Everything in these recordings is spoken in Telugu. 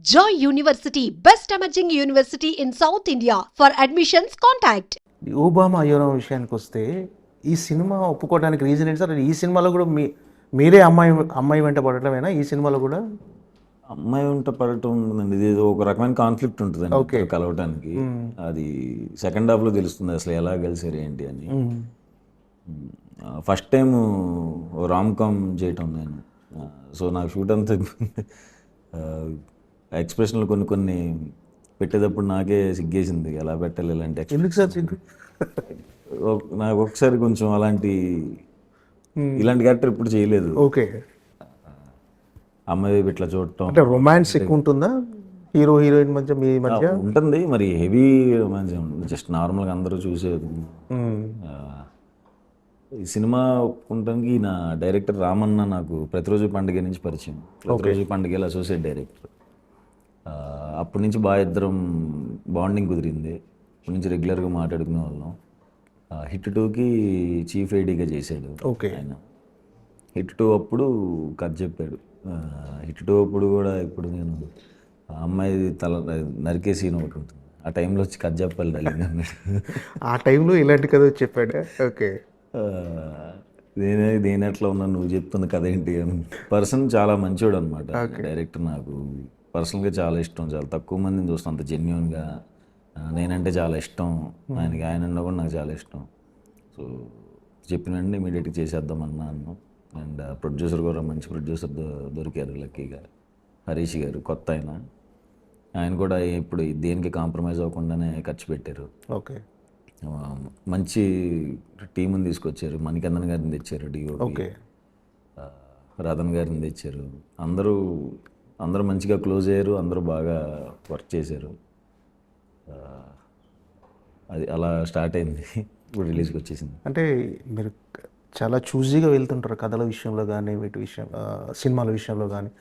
Joy University, best emerging university in South India. For admissions, contact. Obama అయ్యోరాం విషయానికి వస్తే ఈ సినిమా ఒప్పుకోవడానికి రీజన్ ఏంటి సార్? ఈ సినిమాలో కూడా మీరే అమ్మాయి వెంట పడటమేనా ఈ సినిమాలో కూడా? అమ్మాయి వెంట పడటం ఉంటుందండి, ఇది ఏదో ఒక రకమైన కాన్ఫ్లిక్ట్ ఉంటుందండి Okay. కలవటానికి. అది సెకండ్ హాఫ్లో తెలుస్తుంది అసలు ఎలా కలిసారు ఏంటి అని. ఫస్ట్ టైం రామ్ కామ్ చేయటం నేను. సో నాకు షూట్ అంతా ఎక్స్ప్రెషన్లు కొన్ని పెట్టేటప్పుడు నాకే సిగ్గేసింది, ఎలా పెట్టాలి ఇలాంటి ఎందుకు సార్ సిగ్గు? నాకు ఒకసారి కొంచెం ఇలాంటి క్యారెక్టర్ ఎప్పుడు చేయలేదు. ఓకే, అమ్మాయి ఇట్లా చూడటం అంటే రొమాన్స్ ఎక్కువ ఉంటుందా హీరో హీరోయిన్ మధ్య మీ మధ్య? ఉంటుంది, మరి హెవీ రొమాన్స్ జస్ట్ నార్మల్గా అందరూ చూసేది. ఈ సినిమా ఒప్పుకుంటానికి నా డైరెక్టర్ రామన్న నాకు ప్రతిరోజు పండుగ నుంచి పరిచయం. ప్రతిరోజు పండుగలో అసోసియేట్ డైరెక్టర్. అప్పటి నుంచి బాగా ఇద్దరం బాండింగ్ కుదిరింది. అప్పటి నుంచి రెగ్యులర్గా మాట్లాడుకునే వాళ్ళం. హిట్ 2కి చీఫ్ ఐడీగా చేశాడు ఆయన. హిట్ 2 అప్పుడు కథ చెప్పాడు. హిట్ 2 అప్పుడు కూడా ఇప్పుడు నేను అమ్మాయి తల నరికే సీన్ ఒకటి ఉంటుంది, ఆ టైంలో వచ్చి కథ చెప్పాలి డార్లింగ్ అన్నాడు. ఆ టైంలో ఇలాంటి కథ చెప్పాడు. ఓకే, నేను ఎట్లా ఉన్నాను, నువ్వు చెప్తున్న కథ ఏంటి అని. పర్సన్ చాలా మంచోడు అనమాట డైరెక్టర్. నాకు పర్సనల్గా చాలా ఇష్టం. చాలా తక్కువ మందిని చూస్తాను అంత జెన్యున్గా. నేనంటే చాలా ఇష్టం ఆయనకి, ఆయన కూడా నాకు చాలా ఇష్టం. సో చెప్పినండి ఇమీడియట్గా చేసేద్దాం అన్నాను. అండ్ ప్రొడ్యూసర్ కూడా మంచి ప్రొడ్యూసర్ దొరికారు లక్కీగా, హరీష్ గారు, కొత్త ఆయన కూడా ఇప్పుడు దేనికి కాంప్రమైజ్ అవ్వకుండానే ఖర్చు పెట్టారు. ఓకే, మంచి టీముని తీసుకొచ్చారు. మణికందన్ గారిని తెచ్చారు, డిఓపి రతన్ గారిని తెచ్చారు. అందరూ మంచిగా క్లోజ్ అయ్యారు, అందరూ బాగా వర్క్ చేశారు. అది అలా స్టార్ట్ అయింది, ఇప్పుడు రిలీజ్కి వచ్చేసింది. అంటే మీరు చాలా చూజీగా వెళ్తుంటారు కథల విషయంలో కానీ వీటి సినిమాల విషయంలో కానీ.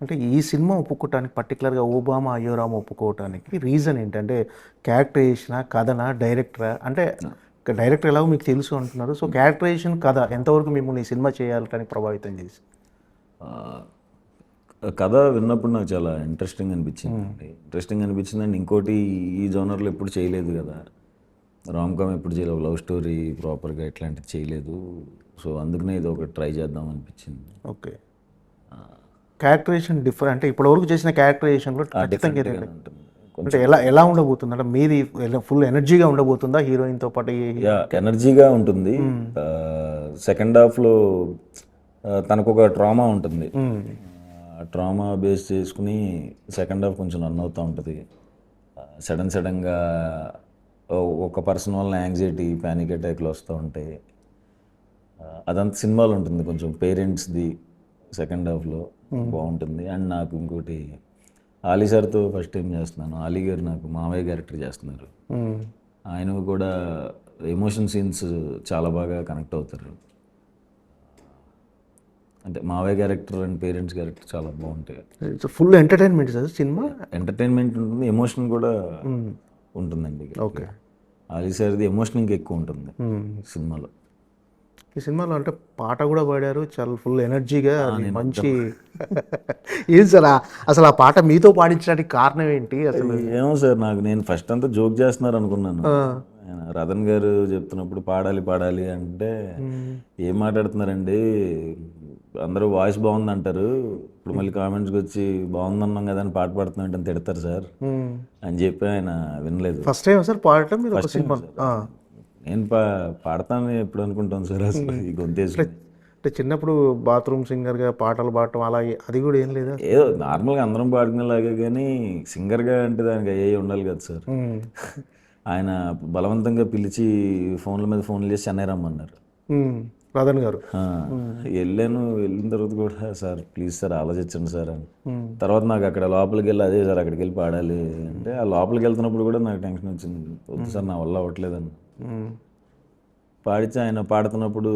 అంటే ఈ సినిమా ఒప్పుకోవటానికి పర్టికులర్గా ఓబామా అయ్యోరామ్ ఒప్పుకోవటానికి రీజన్ ఏంటి? అంటే క్యారెక్టరైజేషనా, కథనా, డైరెక్టరా? అంటే డైరెక్టర్ ఎలాగో మీకు తెలుసు అంటున్నారు, సో క్యారెక్టరైజేషన్, కథ ఎంతవరకు మిమ్మల్ని ఈ సినిమా చేయాలని ప్రభావితం చేసి? కథ విన్నప్పుడు నాకు చాలా ఇంట్రెస్టింగ్ అనిపించింది అండ్ ఇంకోటి ఈ జోనర్లో ఎప్పుడు చేయలేదు కదా, రామ్ కామ్ ఎప్పుడు చేయలేదు, లవ్ స్టోరీ ప్రాపర్గా ఇట్లాంటిది చేయలేదు. సో అందుకనే ఇది ఒకటి ట్రై చేద్దాం అనిపించింది. ఓకే, క్యారెక్టరైజేషన్ డిఫరెంట్ అంటే ఇప్పటివరకు చేసిన క్యారెక్టరైజేషన్లో ఉంటుంది. అంటే ఎలా ఉండబోతుంది? అంటే మీది ఫుల్ ఎనర్జీగా ఉండబోతుందా హీరోయిన్తో పాటు? ఎనర్జీగా ఉంటుంది. సెకండ్ హాఫ్లో తనకు ఒక ట్రామా ఉంటుంది. ట్రామా బేస్ చేసుకుని సెకండ్ హాఫ్ కొంచెం రన్ అవుతూ ఉంటుంది. సడన్గా ఒక పర్సన్ వల్ల యాంగ్జైటీ, ప్యానిక్ అటాక్లు వస్తూ ఉంటాయి. అదంతా సినిమాలో ఉంటుంది. కొంచెం పేరెంట్స్ది సెకండ్ హాఫ్లో బాగుంటుంది. అండ్ నాకు ఇంకోటి ఆలీ సార్తో ఫస్ట్ టైం చేస్తున్నాను. ఆలీ గారు నాకు మామయ్య క్యారెక్టర్ చేస్తున్నారు. ఆయన కూడా ఎమోషన్ సీన్స్ చాలా బాగా కనెక్ట్ అవుతారు. అంటే మావయ్య క్యారెక్టర్ అండ్ పేరెంట్స్ క్యారెక్టర్ చాలా బాగుంటాయి. Full entertainment sir cinema. Entertainment ఉంటుంది, ఎమోషన్ కూడా ఉంటుందండి. ఓకే, ఆలీ సార్ది ఎమోషన్ ఇంకా ఎక్కువ ఉంటుంది సినిమాలో. ఈ సినిమాలో అంటే పాట కూడా పాడారు చాలా ఫుల్ ఎనర్జీగా, మంచి. ఏం సార్ అసలు ఆ పాట మీతో పాడించడానికి కారణం ఏంటి అసలు? ఏమో సార్, నేను ఫస్ట్ అంతా జోక్ చేస్తున్నారు అనుకున్నాను. రతన్ గారు చెప్తున్నప్పుడు పాడాలి అంటే ఏం మాట్లాడుతున్నారండి, అందరూ వాయిస్ బాగుంది అంటారు, ఇప్పుడు మళ్ళీ కామెంట్స్కి వచ్చి బాగుందన్నాం కదా అని పాట పాడుతున్నట్టు తిడతారు సార్ అని చెప్పి ఆయన వినలేదు. ఫస్ట్ టైం సార్ పాడటం మీరు ఒక సినిమా? నేను పాడతాను ఎప్పుడు అనుకుంటాను సార్ అసలు ఈ గొంతేసి. అంటే చిన్నప్పుడు బాత్రూమ్ సింగర్గా పాటలు పాడటం అలా అది కూడా ఏం లేదా? ఏదో నార్మల్గా అందరం పాడుకునేలాగే, కానీ సింగర్గా అంటే దానికి అయ్యే ఉండాలి కదా సార్. ఆయన బలవంతంగా పిలిచి ఫోన్ల మీద ఫోన్లు చేసి చెన్నై రమ్మన్నారు రతన్ గారు. వెళ్ళిన తర్వాత కూడా సార్ ప్లీజ్ సార్ ఆలోచించండి సార్ అని. తర్వాత నాకు అక్కడ లోపలికి వెళ్ళి అదే సార్ అక్కడికి వెళ్ళి పాడాలి అంటే, ఆ లోపలికి వెళ్తున్నప్పుడు కూడా నాకు టెన్షన్ వచ్చింది, వద్దు సార్ నా వల్ల అవ్వట్లేదని. పాడితే ఆయన పాడుతున్నప్పుడు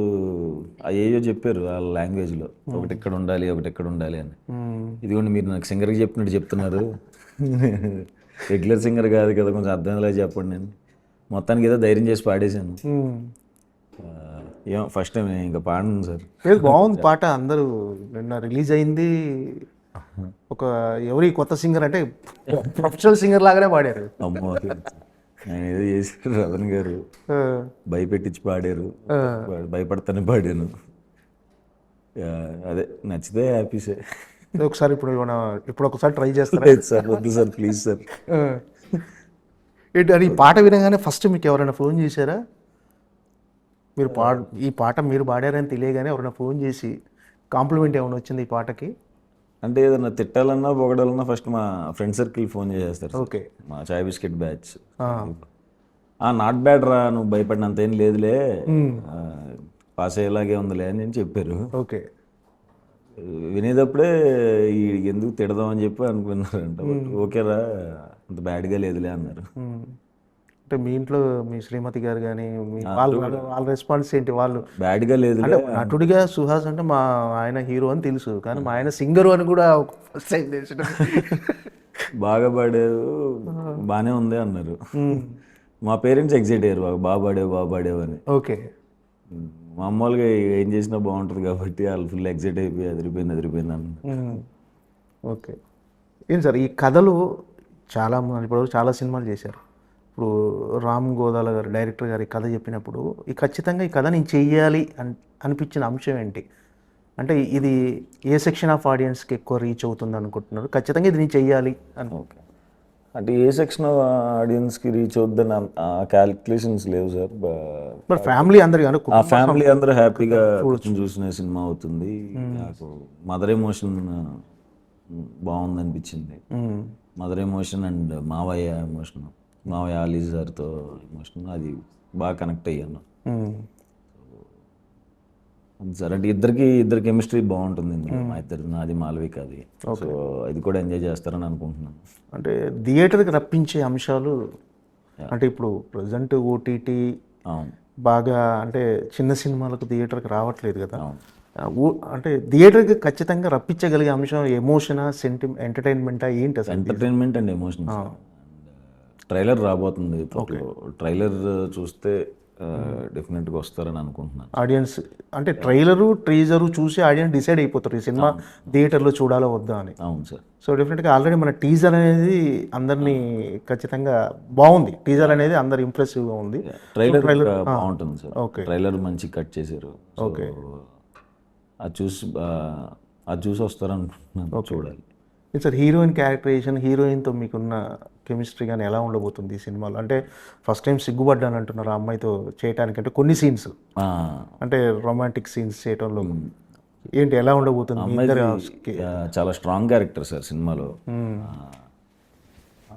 అయ్యో చెప్పారు వాళ్ళ లాంగ్వేజ్లో, ఒకటి ఇక్కడ ఉండాలి అని. ఇదిగోండి మీరు నాకు సింగర్కి చెప్పినట్టు చెప్తున్నారు, రెగ్యులర్ సింగర్ కాదు కదా, కొంచెం అర్థమయ్యేలా చెప్పండి నేను. మొత్తానికి ఏదో ధైర్యం చేసి పాడేశాను. ఏమో ఫస్ట్ టైం ఇంకా పాడను సార్. బాగుంది పాట, అందరూ నిన్న రిలీజ్ అయింది, ఒక ఎవరి కొత్త సింగర్ అంటే ప్రొఫెషనల్ సింగర్ లాగానే పాడారు. అమ్మో ఆయన ఏదో చేశారు రతన్ గారు, భయపెట్టించి పాడారు, భయపడతానే పాడాను. అదే నచ్చితే హ్యాపీసే. ఒకసారి ఇప్పుడు ఒకసారి ట్రై చేస్తారా? లేదు సార్, వద్దు సార్, ప్లీజ్ సార్. ఏంటి అని ఈ పాట వినగానే ఫస్ట్ మీకు ఎవరైనా ఫోన్ చేశారా? మీరు ఈ పాట మీరు పాడారని తెలియగానే ఎవరైనా ఫోన్ చేసి కాంప్లిమెంట్ ఏమైనా వచ్చింది ఈ పాటకి? అంటే ఏదన్నా తిట్టాలన్నా పొగడాలన్నా ఫస్ట్ మా ఫ్రెండ్ సర్కిల్ ఫోన్ చేసేస్తారు. ఓకే. మా చాయ్ బిస్కెట్ బ్యాచ్, నాట్ బ్యాడ్ రా, నువ్వు భయపడినంత ఏం లేదులే, పాస్ అయ్యేలాగే ఉందిలే అని నేను చెప్పారు. ఓకే. వినేటప్పుడే ఎందుకు తిడదామని చెప్పి అనుకున్నారంట. ఓకేరా, అంత బ్యాడ్గా లేదులే అన్నారు. అంటే మీ ఇంట్లో మీ శ్రీమతి గారు కానీ వాళ్ళ రెస్పాన్స్ ఏంటి? వాళ్ళు బ్యాడ్గా లేదు నటుడిగా సుహాస్ అంటే మా ఆయన హీరో అని తెలుసు, కానీ మా ఆయన సింగరు అని కూడా బాగా పాడారు, బాగానే ఉంది అన్నారు. మా పేరెంట్స్ ఎగ్జైట్ అయ్యారు, బాగా పాడావు అని. ఓకే. మామూలుగా ఏం చేసినా బాగుంటుంది కాబట్టి వాళ్ళు ఫుల్ ఎగ్జైట్ అయిపోయి అదిరిపోయింది అన్న. ఓకే. ఏం సార్ ఈ కథలు ఇప్పుడు చాలా సినిమాలు చేశారు. ఇప్పుడు రామ్ గోదాల గారు డైరెక్టర్ గారు ఈ కథ చెప్పినప్పుడు ఖచ్చితంగా ఈ కథ నేను చెయ్యాలి అనిపించిన అంశం ఏంటి? అంటే ఇది ఏ సెక్షన్ ఆఫ్ ఆడియన్స్కి ఎక్కువ రీచ్ అవుతుంది అనుకుంటున్నారు? ఖచ్చితంగా ఇది నేను చెయ్యాలి అని. ఓకే. అంటే ఏ సెక్షన్ ఆఫ్ ఆడియన్స్కి రీచ్ అవుద్దని క్యాలిక్యులేషన్స్ లేవు సార్. బట్ ఫ్యామిలీ అందరు కానీ ఫ్యామిలీ అందరూ హ్యాపీగా చూసిన సినిమా అవుతుంది. నాకు మదర్ ఎమోషన్ బాగుంది అనిపించింది. మదర్ ఎమోషన్ అండ్ మావయ్య అలీ సార్తో ఎమోషన్ అది బాగా కనెక్ట్ అయ్యాను సార్. అంటే ఇద్దరు కెమిస్ట్రీ బాగుంటుంది ఇందులో, మా ఇద్దరు, నాది మాలవికది. సో ఇది కూడా ఎంజాయ్ చేస్తారని అనుకుంటున్నాను. అంటే థియేటర్కి రప్పించే అంశాలు అంటే ఇప్పుడు ప్రజెంట్ ఓటీటీ బాగా అంటే చిన్న సినిమాలకు థియేటర్కి రావట్లేదు కదా. అంటే థియేటర్కి ఖచ్చితంగా రప్పించగలిగే అంశం ఎమోషనా, ఎంటర్టైన్మెంటా ఏంటి అసలు? Entertainment and emotion. ట్రైలర్ రాబోతుంది, ట్రైలర్ చూస్తే డెఫినెట్గా వస్తారని అనుకుంటున్నాను. ఆడియన్స్ అంటే ట్రైలరు టీజరు చూసి ఆడియన్స్ డిసైడ్ అయిపోతారు ఈ సినిమా థియేటర్లో చూడాలో వద్దా అని. అవును సార్. సో డెఫినెట్గా ఆల్రెడీ మన టీజర్ అనేది అందరినీ ఖచ్చితంగా బాగుంది. టీజర్ అనేది అందరు ఇంప్రెసివ్గా ఉంది. ట్రైలర్ బాగుంటుంది సార్. ఓకే. ట్రైలర్ మంచి కట్ చేశారు. ఓకే. అది చూసి వస్తారనుకుంటున్నాను, చూడాలి. సార్ హీరోయిన్ క్యారెక్టరైజేషన్, హీరోయిన్తో మీకున్న కెమిస్ట్రీ కానీ ఎలా ఉండబోతుంది ఈ సినిమాలో? అంటే ఫస్ట్ టైం సిగ్గుపడ్డాను అంటున్నారు ఆ అమ్మాయితో చేయడానికి, అంటే కొన్ని సీన్స్ అంటే రొమాంటిక్ సీన్స్ చేయడంలో ఏంటి ఎలా ఉండబోతుంది? చాలా స్ట్రాంగ్ క్యారెక్టర్ సార్ సినిమాలో.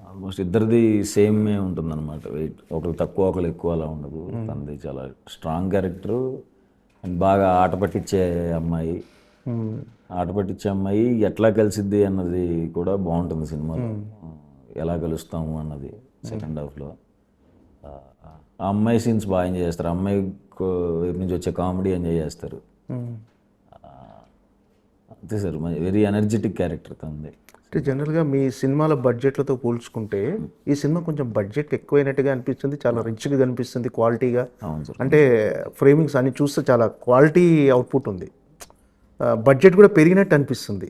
ఆల్మోస్ట్ ఇద్దరిది సేమే ఉంటుంది అనమాట. వెయిట్ ఒకరు తక్కువ ఒకరు ఎక్కువ అలా ఉండదు. తనది చాలా స్ట్రాంగ్ క్యారెక్టరు అండ్ బాగా ఆట పట్టించే అమ్మాయి. ఎట్లా కలిసిద్ది అన్నది కూడా బాగుంటుంది సినిమాలో. ఎలా కలుస్తాము అన్నది సెకండ్ హాఫ్లో. ఆ అమ్మాయి సీన్స్ బాగా ఎంజాయ్ చేస్తారు. అమ్మాయి వైపు నుంచి వచ్చే కామెడీ ఎంజాయ్ చేస్తారు. అంతే సార్, వెరీ ఎనర్జెటిక్ క్యారెక్టర్ తనది. అంటే జనరల్గా మీ సినిమాల బడ్జెట్లతో పోల్చుకుంటే ఈ సినిమా కొంచెం బడ్జెట్ ఎక్కువైనట్టుగా అనిపిస్తుంది, చాలా రిచ్గా కనిపిస్తుంది, క్వాలిటీగా. అవును సార్. అంటే ఫ్రేమింగ్స్ అన్ని చూస్తే చాలా క్వాలిటీ అవుట్పుట్ ఉంది. బడ్జెట్ కూడా పెరిగినట్టు అనిపిస్తుంది.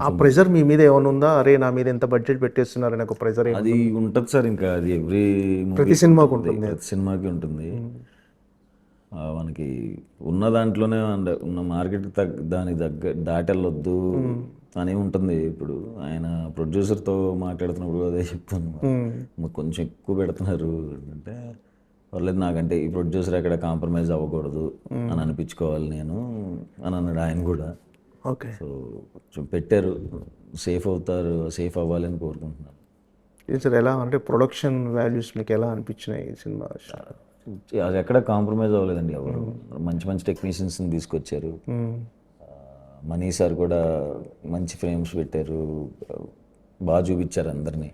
ఆ ప్రెజర్ మీ మీద ఏమైనా ఉందా? అరే నా మీద ఎంత బడ్జెట్ పెట్టేస్తున్నారని ఒక ప్రెజర్ అది ఉంటుంది సార్. ఇంకా అది ప్రతి సినిమాకి ఉంటుంది, సినిమాకి ఉంటుంది. మనకి ఉన్న దాంట్లోనే ఉన్న మార్కెట్ దానికి దాటెళ్ళొద్దు అని ఉంటుంది. ఇప్పుడు ఆయన ప్రొడ్యూసర్తో మాట్లాడుతున్నప్పుడు అదే చెప్తాను, కొంచెం ఎక్కువ పెడుతున్నారు అంటే పర్లేదు, నాకంటే ఈ ప్రొడ్యూసర్ ఎక్కడ కాంప్రమైజ్ అవ్వకూడదు అని అనిపించుకోవాలి నేను అని అన్నాడు ఆయన కూడా. ఓకే. సో కొంచెం పెట్టారు, సేఫ్ అవ్వాలి అని కోరుకుంటున్నాను. సార్ ఎలా అంటే ప్రొడక్షన్ వాల్యూస్ మీకు ఎలా అనిపించినాయి ఈ సినిమా? అది ఎక్కడ కాంప్రమైజ్ అవ్వలేదండి ఎవరు. మంచి టెక్నీషియన్స్ని తీసుకొచ్చారు. మనీ సార్ కూడా మంచి ఫ్రేమ్స్ పెట్టారు, బాగా చూపించారు అందరినీ.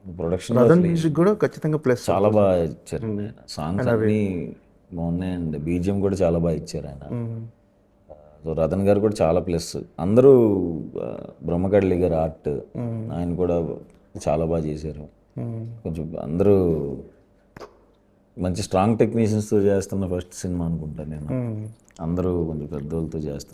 ప్రొడక్షన్ మ్యూజిక్ కూడా ఖచ్చితంగా ప్లస్ చాలా బాగా ఇచ్చారు. సాంగ్స్ అన్నీ బాగున్నాయి అండ్ బీజిఎం కూడా చాలా బాగా ఇచ్చారు ఆయన. సో రతన్ గారు కూడా చాలా ప్లస్. అందరూ బ్రహ్మకడ్లి గారు ఆర్ట్, ఆయన కూడా చాలా బాగా చేశారు. కొంచెం అందరూ మంచి స్ట్రాంగ్ టెక్నీషియన్స్తో చేస్తున్న ఫస్ట్ సినిమా అనుకుంటాను నేను. అందరూ కొంచెం పెద్దోళ్ళతో చేస్తున్నారు.